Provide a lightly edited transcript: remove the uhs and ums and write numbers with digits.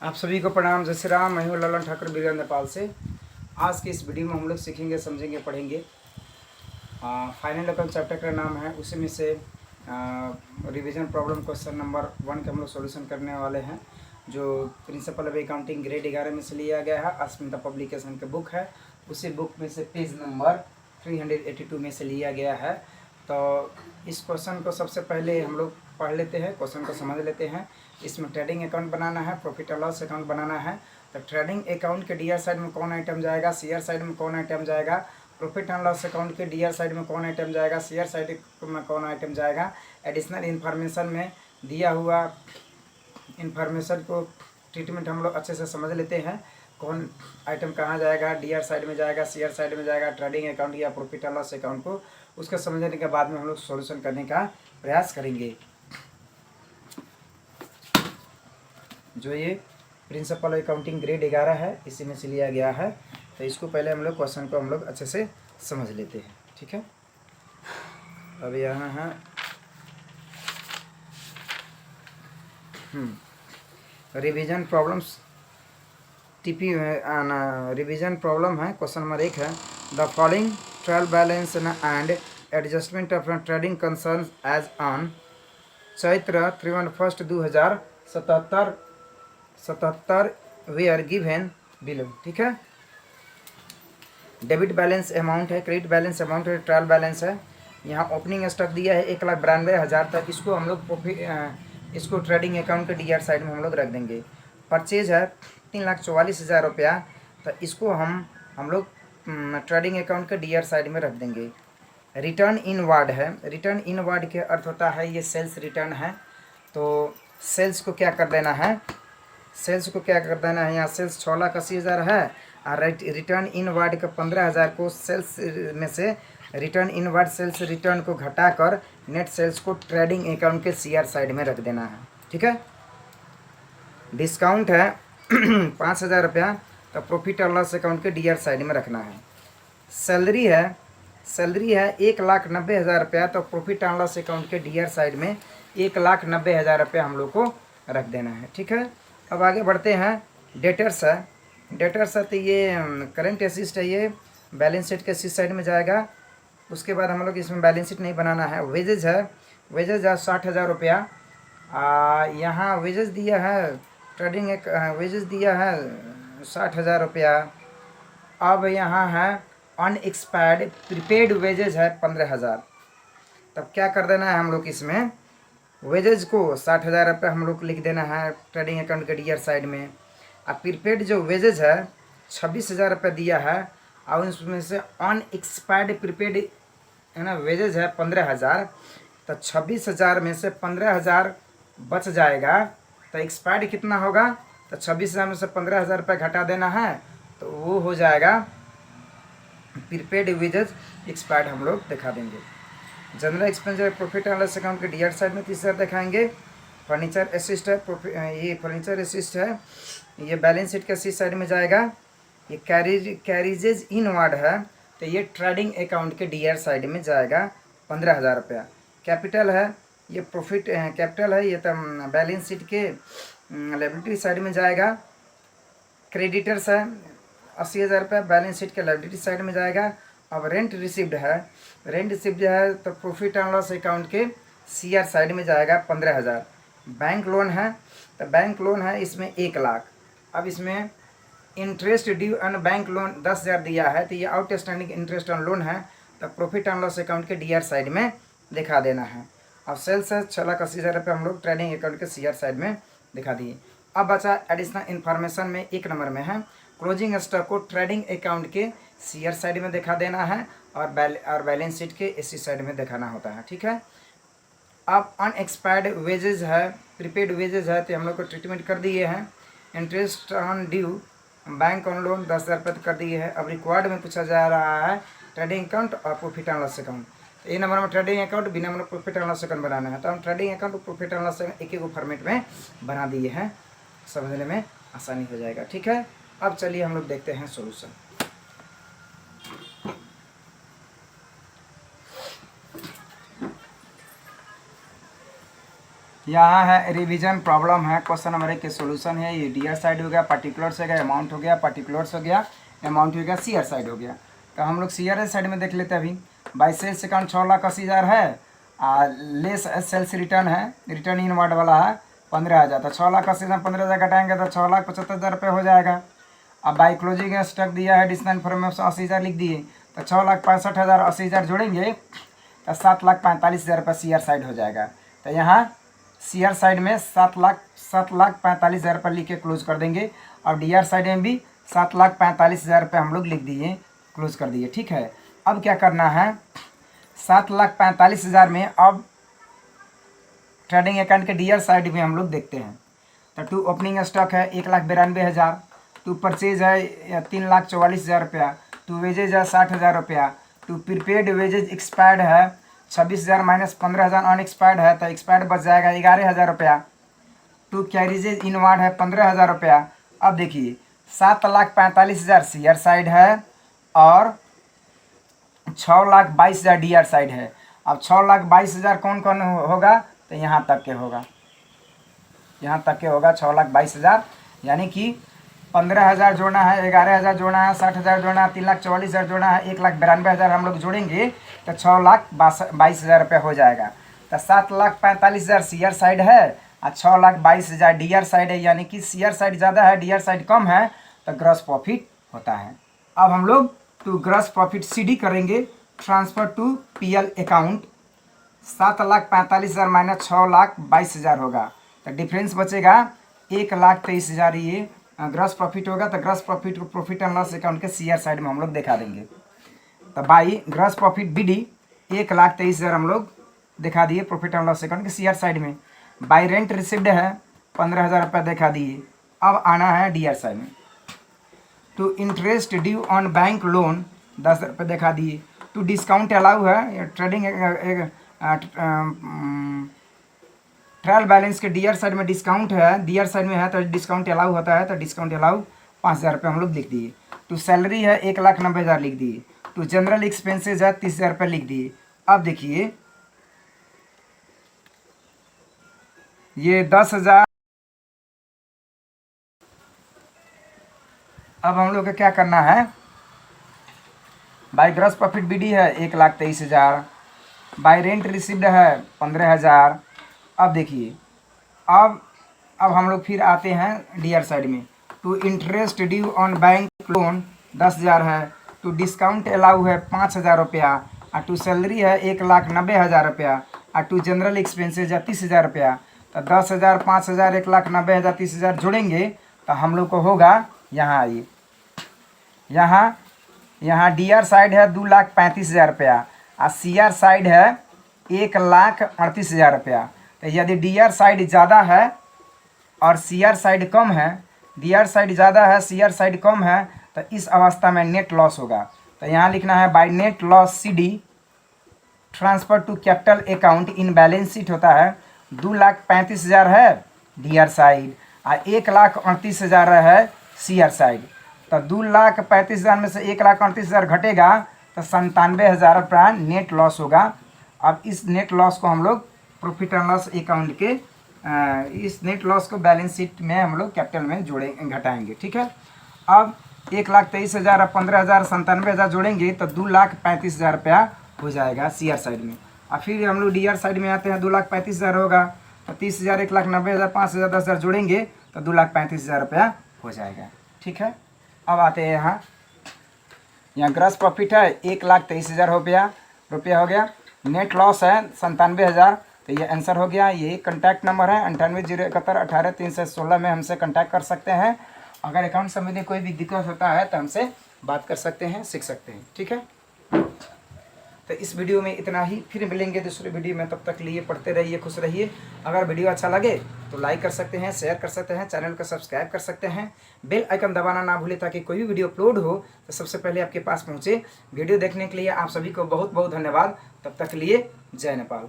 आप सभी को प्रणाम। जय श्री राम। मैं हूँ ललन ठाकुर बीरगंज नेपाल से। आज की इस वीडियो में हम लोग सीखेंगे, समझेंगे, पढ़ेंगे। फाइनल अकाउंट चैप्टर का नाम है, उसी में से रिवीजन प्रॉब्लम क्वेश्चन नंबर 1 का हम लोग सॉल्यूशन करने वाले हैं, जो प्रिंसिपल ऑफ अकाउंटिंग ग्रेड 11 में से लिया गया है। अस्मिता पब्लिकेशन के बुक है, उसी बुक में से पेज नंबर 382 में से लिया गया है। तो इस क्वेश्चन को सबसे पहले हम लोग पढ़ लेते हैं, क्वेश्चन को समझ लेते हैं। इसमें ट्रेडिंग अकाउंट बनाना है, प्रॉफिट और लॉस अकाउंट बनाना है। तो ट्रेडिंग अकाउंट के डीआर साइड में कौन आइटम जाएगा, सीआर साइड में कौन आइटम जाएगा, प्रॉफिट एंड लॉस अकाउंट के डीआर साइड में कौन आइटम जाएगा, सीआर साइड में कौन आइटम जाएगा। एडिशनल इन्फॉर्मेशन में दिया हुआ इन्फॉर्मेशन को ट्रीटमेंट हम लोग अच्छे से समझ लेते हैं। कौन आइटम कहाँ जाएगा, डीआर साइड में जाएगा, सीआर साइड में जाएगा, ट्रेडिंग अकाउंट या प्रॉफिट एंड लॉस अकाउंट को, उसको समझने के बाद में हम लोग सॉल्यूशन करने का प्रयास करेंगे। जो ये प्रिंसिपल अकाउंटिंग ग्रेड 11 है, इसी में से लिया गया है। तो इसको पहले हम लोग क्वेश्चन को हम लोग अच्छे से समझ लेते हैं, ठीक है। अब यहाँ है revision problems TP revision problem है। क्वेश्चन नंबर 1 है, the following trial balance and adjustment of trading concern as on Chaitra 31 2077 वे आर गिवन बिलो, ठीक है। डेबिट बैलेंस अमाउंट है, क्रेडिट बैलेंस अमाउंट है, ट्रायल बैलेंस है। यहाँ ओपनिंग स्टॉक दिया है 1,92,000 तक। इसको हम लोग इसको ट्रेडिंग अकाउंट के डीआर साइड में हम लोग रख देंगे। परचेज है 3,44,000 रुपया, तो इसको हम लोग ट्रेडिंग अकाउंट के डीआर साइड में रख देंगे। रिटर्न इन वार्ड है, रिटर्न इन वार्ड के अर्थ होता है ये सेल्स रिटर्न है। तो सेल्स को क्या कर देना है, सेल्स को क्या कर देना है, यहाँ सेल्स 6,80,000 है और रिटर्न इन वार्ड का 15,000 को सेल्स में से रिटर्न इन वार्ड सेल्स रिटर्न को घटाकर नेट सेल्स को ट्रेडिंग अकाउंट के सीआर साइड में रख देना है, ठीक है। डिस्काउंट है 5,000 रुपया, तो प्रॉफिट और लॉस अकाउंट के डीआर साइड में रखना है। सैलरी है 1,90,000 रुपया, तो प्रॉफिट एंड लॉस अकाउंट के डीआर साइड में 1,90,000 रुपया हम लोग को रख देना है, ठीक है। अब आगे बढ़ते हैं। डेटर्स है, डेटर्स है तो ये करंट एसिस्ट है, ये बैलेंस शीट के इस साइड में जाएगा। उसके बाद हम लोग इसमें बैलेंस शीट नहीं बनाना है। वेजेज है, वेजेज है 60,000 रुपया। यहाँ वेजेज दिया है, ट्रेडिंग एक वेजेज दिया है 60,000 रुपया। अब यहाँ है अनएक्सपायर्ड प्रीपेड वेजेज है 15,000। तब क्या कर देना है हम लोग, इसमें वेजेज को 60,000 रुपये हम लोग को लिख देना है ट्रेडिंग अकाउंट के डीआर साइड में। और प्रीपेड जो वेजेज है 26,000 रुपये दिया है, और उसमें से अनएक्सपायर्ड प्रीपेड है ना वेजेज है 15,000। तो 26,000 में से 15,000 बच जाएगा, तो एक्सपायर्ड कितना होगा, तो 26,000 में से 15,000 रुपये घटा देना है, तो वो हो जाएगा प्रीपेड वेजेज एक्सपायर्ड हम लोग दिखा देंगे। General expenditure profit and loss account के डीआर साइड में तीसरा दिखाएंगे। फर्नीचर असिस्ट है, ये फर्नीचर असिस्ट है, ये बैलेंस शीट के सी साइड में जाएगा। ये कैरीजेज इन वार्ड है, तो ये ट्रेडिंग अकाउंट के डीआर साइड में जाएगा 15,000 रुपया। कैपिटल है, ये प्रॉफिट कैपिटल है, ये तो बैलेंस शीट के लायबिलिटी साइड में जाएगा। क्रेडिटर्स है 80,000 रुपया, बैलेंस शीट के लायबिलिटी साइड में जाएगा। अब रेंट रिसिप्ड है, रेंट रिसिप्ड है तो प्रॉफिट एंड लॉस अकाउंट के सीआर साइड में जाएगा 15,000। बैंक लोन है, तो बैंक लोन है इसमें 1 लाख। अब इसमें interest due on bank loan 10,000 दिया है, तो ये आउटस्टैंडिंग इंटरेस्ट ऑन लोन है, तो प्रॉफिट एंड लॉस अकाउंट के डीआर साइड में दिखा देना है। अब सेल्स है 6,80,000 रुपये, हम लोग ट्रेडिंग अकाउंट के सीआर साइड में दिखा दिए। अब बचा एडिशनल इन्फॉर्मेशन में 1 नंबर में है, क्लोजिंग स्टॉक को ट्रेडिंग अकाउंट के सीआर साइड में दिखा देना है और बैलेंस शीट के इसी साइड में दिखाना होता है, ठीक है। अब अनएक्सपायर्ड वेजेज है, प्रीपेड वेजेज है, तो हम लोग को ट्रीटमेंट कर दिए हैं। Interest on due bank on loan 10,000 रुपये कर दिए हैं। अब रिक्वायर्ड में पूछा जा रहा है ट्रेडिंग अकाउंट और profit and loss account. A number में ट्रेडिंग अकाउंट, बी नंबर में प्रॉफिट एंड लॉस अकाउंट बनाना है। तो हम ट्रेडिंग अकाउंट और प्रॉफिट एंड लॉस अकाउंट एक एक फॉर्मेट में बना दिए हैं, समझने में आसानी हो जाएगा, ठीक है। अब चलिए हम लोग देखते हैं सोल्यूशन। यहाँ है रिवीजन प्रॉब्लम है, क्वेश्चन नंबर 1 के सोल्यूशन है। ये डीआर साइड हो गया, पर्टिकुलर्स हो गया, अमाउंट हो गया, पर्टिकुलर्स हो गया, अमाउंट हो गया, सीआर साइड हो गया। तो हम लोग सीआर साइड में देख लेते हैं। अभी बाई सेल्स अकाउंट 6,80,000 है, लेस सेल्स रिटर्न है, रिटर्न इन वार्ड वाला है 15,000। तो 6,80,000 15,000 घटाएंगे तो 6,75,000 रुपये हो जाएगा। अब बाई क्लोजिंग स्टॉक दिया है, एडिशनल इन्फॉर्मेशन 80,000 लिख दिए, तो 6,65,000 80,000 जोड़ेंगे तो 7,45,000 रुपये सीआर साइड हो जाएगा। तो यहाँ सीआर साइड में 7,45,000 रुपये लिख के क्लोज कर देंगे, और डीआर साइड में भी 7,45,000 रुपये हम लोग लिख दिए, क्लोज कर दिए। ठीक है, अब क्या करना है, 7,45,000 में अब ट्रेडिंग अकाउंट के डीआर साइड में हम लोग देखते हैं। तो टू ओपनिंग स्टॉक है 1,92,000, टू परचेज है 3,44,000 रुपया, टू वेजेज है 60,000 रुपया, टू प्रीपेड वेजेज एक्सपायर्ड है 26,000 माइनस 15,000 अनएक्सपायर्ड है, तो एक्सपायर्ड बच जाएगा 11,000 रुपया। टू कैरिजेज इनवार्ड है 15,000 रुपया। अब देखिए 7,45,000 सीआर साइड है और 6,22,000 डीआर साइड है। अब 6,22,000 कौन कौन होगा, तो यहाँ तक के होगा, यहाँ तक के होगा 6,22,000, यानी कि 15,000 जोड़ना है, 11,000 जोड़ना है, 60,000 जोड़ना है, 3,44,000 जोड़ना है, 1,92,000 हम लोग जोड़ेंगे तो 6,22,000 रुपये हो जाएगा। तो 7,45,000 सीआर साइड है और 6,22,000 डीआर साइड है, यानी कि सीआर साइड ज़्यादा है, डीआर साइड कम है, तो ग्रॉस प्रॉफिट होता है। अब हम लोग टू ग्रॉस प्रॉफिट सीडी करेंगे, transfer to PL account 7,45,000 minus 6,22,000 होगा, तो डिफरेंस बचेगा 1,23,000। ये ग्रॉस प्रॉफिट होगा, तो ग्रॉस प्रॉफिट को प्रॉफिट एंड लॉस अकाउंट के सीआर साइड में हम लोग दिखा देंगे। तो बाई ग्रॉस प्रॉफिट बीडी 1,23,000 हम लोग दिखा दिए प्रॉफिट एंड लॉस अकाउंट के सीआर साइड में। बाई रेंट रिसिव्ड है 15,000 रुपये दिखा दिए। अब आना है डीआर साइड में। To interest due on bank loan 10 रुपये दिखा दिए। टू डिस्काउंट अलाउ है, ट्रेडिंग ट्रायल बैलेंस के डीआर साइड में डिस्काउंट है, डीआर साइड में है तो डिस्काउंट अलाउ होता है, तो डिस्काउंट अलाउ 5,000 रुपये हम लोग लिख दिए। टू सैलरी है 1,90,000 लिख दिए। टू जनरल एक्सपेंसेज है 30,000 रुपये लिख दिए। अब देखिए ये 10,000। अब हम लोग को क्या करना है, बाई ग्रॉस प्रॉफिट बीडी है 1,23,000, बाई रेंट रिसिव्ड है 15,000। अब देखिए अब हम लोग फिर आते हैं डीआर साइड में। To interest due on bank loan 10,000 है। टू डिस्काउंट अलाउ है 5,000 रुपया, और टू सैलरी है 1,90,000 रुपया, और टू जनरल एक्सपेंसेज है 30,000 रुपया। तो 10,000 5,000 1,90,000 30,000 जोड़ेंगे तो हम लोग को होगा, यहाँ आइए, यहाँ डीआर साइड है 2,35,000 रुपया और सीआर साइड है 1,38,000 रुपया। तो यदि डीआर साइड ज़्यादा है और सीआर साइड कम है, डीआर साइड ज़्यादा है सीआर साइड कम है, तो इस अवस्था में नेट लॉस होगा। तो यहाँ लिखना है by net loss CD transfer to capital account in balance sheet होता है 2,35,000 है डीआर साइड और 1,38,000 है सीआर साइड। तो 2,35,000 में से 1,38,000 घटेगा तो 97,000 रुपया नेट लॉस होगा। अब इस नेट लॉस को हम लोग प्रॉफिट एंड लॉस अकाउंट के इस नेट लॉस को बैलेंस शीट में हम लोग कैपिटल में घटाएंगे। ठीक है, अब 1,23,000 और 15,000 97,000 जोड़ेंगे तो 2,35,000 रुपया हो जाएगा सीआर साइड में। और फिर हम लोग डीआर साइड में आते हैं, 2,35,000 होगा तो 30,000 1,90,000 5,000 10,000 जोड़ेंगे तो 2,35,000 रुपया हो जाएगा। ठीक है, अब आते हैं यहाँ ग्रॉस प्रॉफिट है 1,23,000 रुपया हो गया, नेट लॉस है 97,000। तो ये आंसर हो गया। ये कॉन्टैक्ट नंबर है 98,071,18,316 में हमसे कॉन्टैक्ट कर सकते हैं। अगर अकाउंट संबंधी कोई भी दिक्कत होता है तो हमसे बात कर सकते हैं, सीख सकते हैं। ठीक है, तो इस वीडियो में इतना ही, फिर मिलेंगे दूसरे वीडियो में। तब तक लिए पढ़ते रहिए, खुश रहिए। अगर वीडियो अच्छा लगे तो लाइक कर सकते हैं, शेयर कर सकते हैं, चैनल को सब्सक्राइब कर सकते हैं, बेल आइकन दबाना ना भूलें ताकि कोई भी वीडियो अपलोड हो तो सबसे पहले आपके पास पहुँचे। वीडियो देखने के लिए आप सभी को बहुत बहुत धन्यवाद। तब तक लिए जय नेपाल।